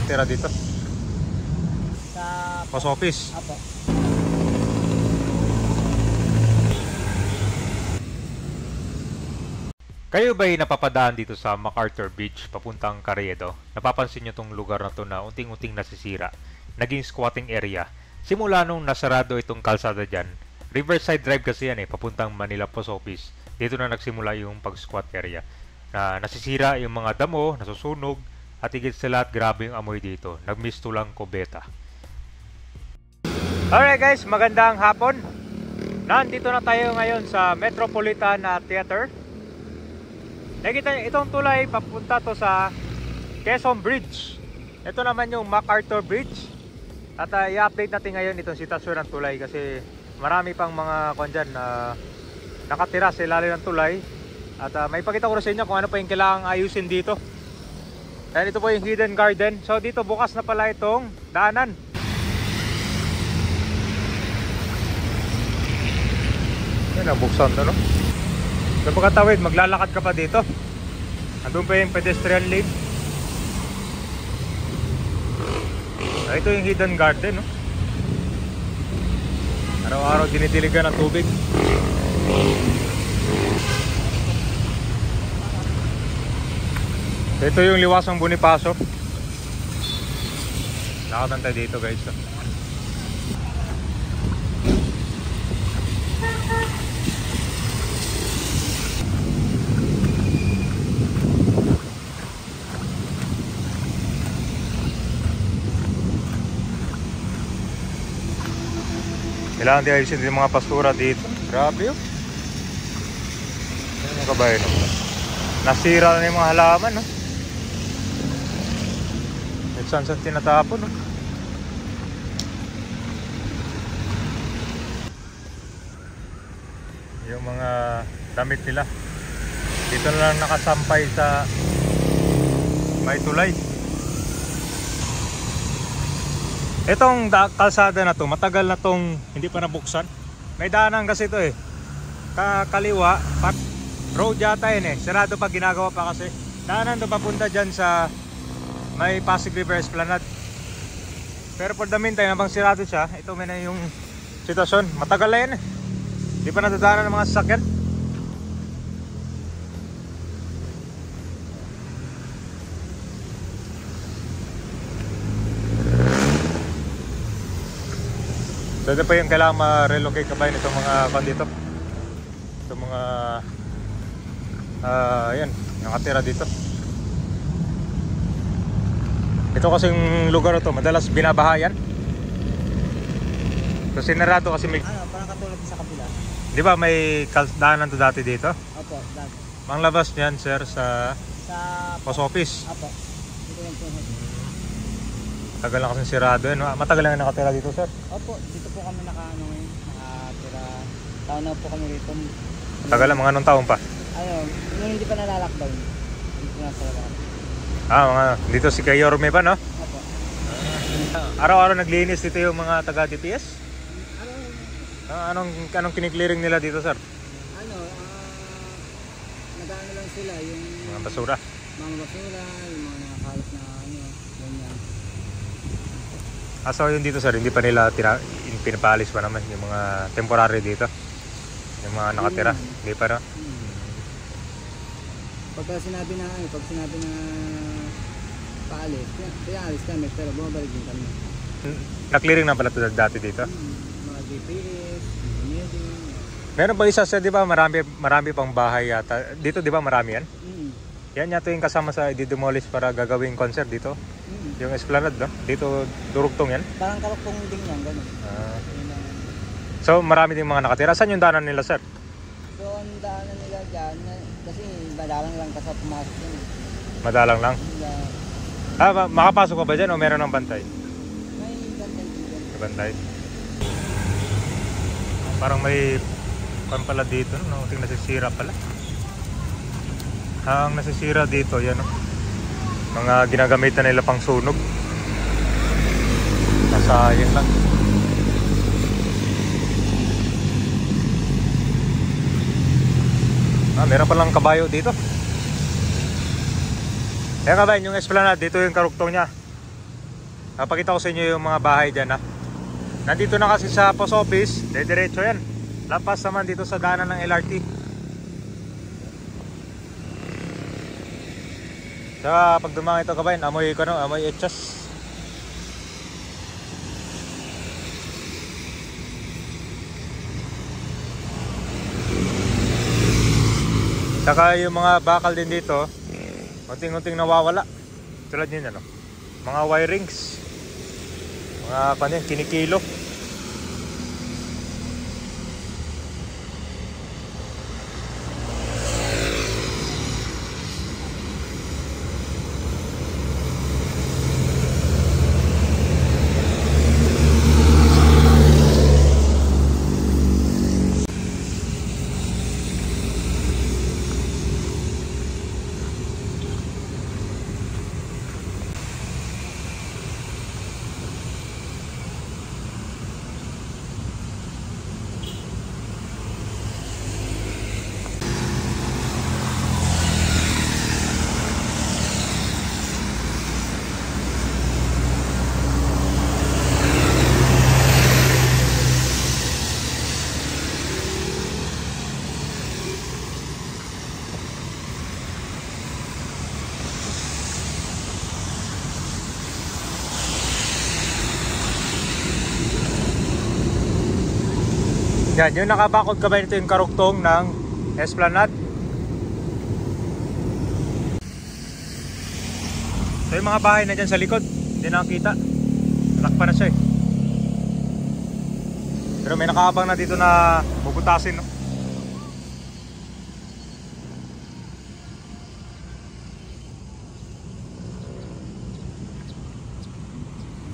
tira dito? Sa Post office. Apo. Kayo ba'y napapadaan dito sa MacArthur Beach papuntang Carriedo? Napapansin nyo tong lugar na to na unting-unting nasisira. Naging squatting area. Simula nung nasarado itong kalsada dyan, Riverside Drive kasi yan papuntang Manila Post Office. Dito na nagsimula yung pag-squat area. Na nasisira yung mga damo, nasusunog, at higit sa lahat, grabe yung amoy dito. Nagmisto lang kubeta. Alright guys, magandang hapon. Nandito na tayo ngayon sa Metropolitan Theater. Nakikita nyo, itong tulay papunta to sa Quezon Bridge. Ito naman yung MacArthur Bridge. At i-update natin ngayon itong sitasyon ng tulay kasi marami pang mga dyan na nakatira sa ilalim ng tulay. At may pakita ko rin sa inyo kung ano pa yung kailangang ayusin dito. And ito po yung hidden garden. So dito bukas na pala itong daanan. Yan, nabuksan to, no? So pagkatawid, maglalakad ka pa dito. Andun pa yung pedestrian lane. Ito yung hidden garden, no? Araw-araw dinidiligan ng tubig. Ito yung Liwasang Bonifacio. Lakad tayo dito guys. Kailangan din ayusin din mga pastura dito. Grabe yun. Ano mga kabayan, no? Nasira na yung mga halaman, no? Saan tinatapon, no? Yung mga damit nila dito na lang nakasampay sa may tulay. Itong kalsada na to, matagal na tong hindi pa nabuksan. May daanan kasi ito kaliwa, road yata yun sarado pa, ginagawa pa kasi. Daanan to papunta dyan sa may Pasig River Esplanade. Pero for the meantime, habang sirado siya, ito may na yung sitwasyon. Matagal na yan Hindi pa nadadaanan ng mga sasakyan. So ito pa yung kailangan ma-relocate kabayan itong mga dito. Itong mga yan, nakatira dito. Ito kasing lugar ito, madalas binabahayan. So sinarado kasi may... parang katulad sa kapila. Di ba may daanan to dati dito? Opo, dati. Panglabas niyan sir sa post office. Opo. Dito yung tuhod. Tagal na kasing sirado no? Matagal na nakatira dito sir? Opo, dito po kami nakatira. Taon na po kami dito. Tagal na, mga anong taon pa? Nung hindi pa nalalockdown. Dito na sa labas. Mga dito si Kayorme pa no? Opo. Araw-araw naglinis dito yung mga taga DPS? Anong kiniklearing nila dito sir? Nag-ano lang sila yung Mga basura? Mga basura, yung mga nakakalat na ganyan. So yun dito sir, hindi pa nila pinapalis pa naman yung mga temporary dito? Yung mga nakatira? Hindi pa no? Pag sinabi na paalis, kaya alis kami, pero bumabalik din kami. Na-clearing na pala ito dati dito? Mga GPS, engineering. Meron ba isa sir, di ba marami pang bahay yata? Dito di ba marami yan? Yan yata yung kasama sa i-demolish para gagawing concert dito? Yung Esplanade no? Dito durugtong yan? Parang karugtong din yan, gano'n. So marami din mga nakatira. Saan yung daanan nila sir? So ang daanan nila dyan, kasi madalang lang kasi pumasok yun. Madalang lang? Makapasok ka ba dyan o meron ng bantay? May bantay dyan. May bantay? Parang may pan pala dito, no? Tingnan nasisira pala. Ang nasisira dito, yan no? Mga ginagamitan nila pang sunog. Nasayang lang. Meron palang kabayo dito. Kaya kabayan, yung Esplanade, dito yung karugtong niya. Papakita ko sa inyo yung mga bahay dyan ha. Nandito na kasi sa post office, diretso yan. Lampas naman dito sa daanan ng LRT. Saka pag dumang ito kabayan, amoy ko no, amoy etchas. Saka yung mga bakal din dito, unting-unting nawawala. Tulad yun ano, mga wirings, mga kinikilo. Yan, yung nakabakod kamay nito yung karugtong ng Esplanade. So yung mga bahay na dyan sa likod, hindi nakakita. Nakpa na siya eh. Pero may nakaabang na dito na bubutasin no?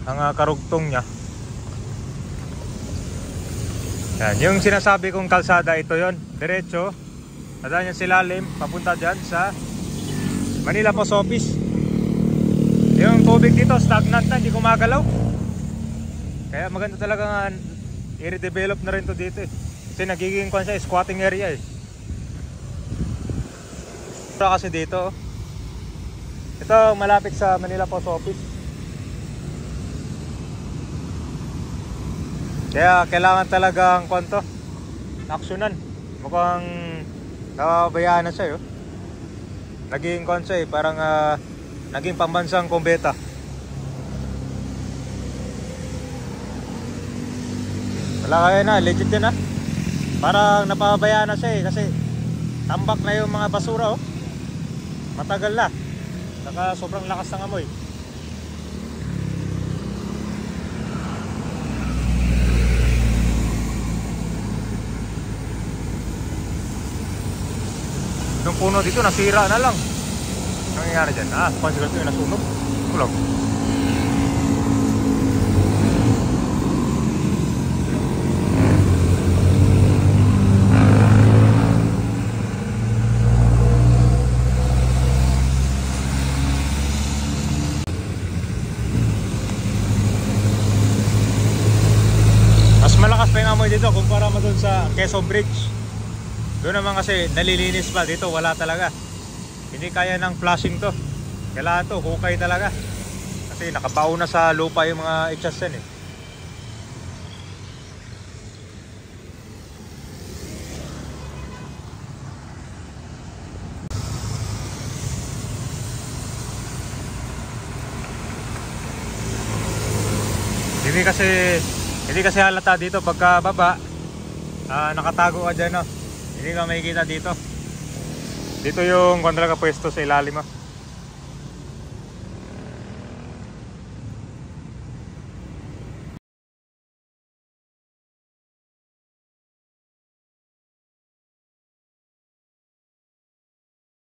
Ang karugtong niya. Yan, yung sinasabi kong kalsada, ito yon, diretso. Nadaan yan silalim, papunta dyan sa Manila Post Office. Yung tubig dito, stagnant na, hindi gumagalaw. Kaya maganda talaga nga, i-redevelop na rin to dito eh. Kasi nagiging kwan siya, squatting area eh. Kasi dito, ito malapit sa Manila Post Office. Kaya kailangan talagang konto aksyonan. Mukhang nababayaan na siya naging konso parang naging pambansang kumbeta. Wala kaya na, legit din parang napabayaan na siya kasi tambak na yung mga basura matagal na. Saka sobrang lakas ng amoy. Yung puno dito nasira na lang. Ang nangyayari dyan? Pansigal ito yung nasunog. Kulang. Mas malakas pa yung amoy dito kumpara mo dun sa Quezon Bridge. Doon naman kasi nalilinis pa, dito wala talaga. Hindi kaya ng flushing to. Kailangan to, hukay talaga. Kasi nakabaon na sa lupa yung mga etchas yan eh. Hindi kasi halata dito pagka baba. Nakatago ka dyan Hindi ka makikita dito. Dito yung kontra ka pwesto sa ilalim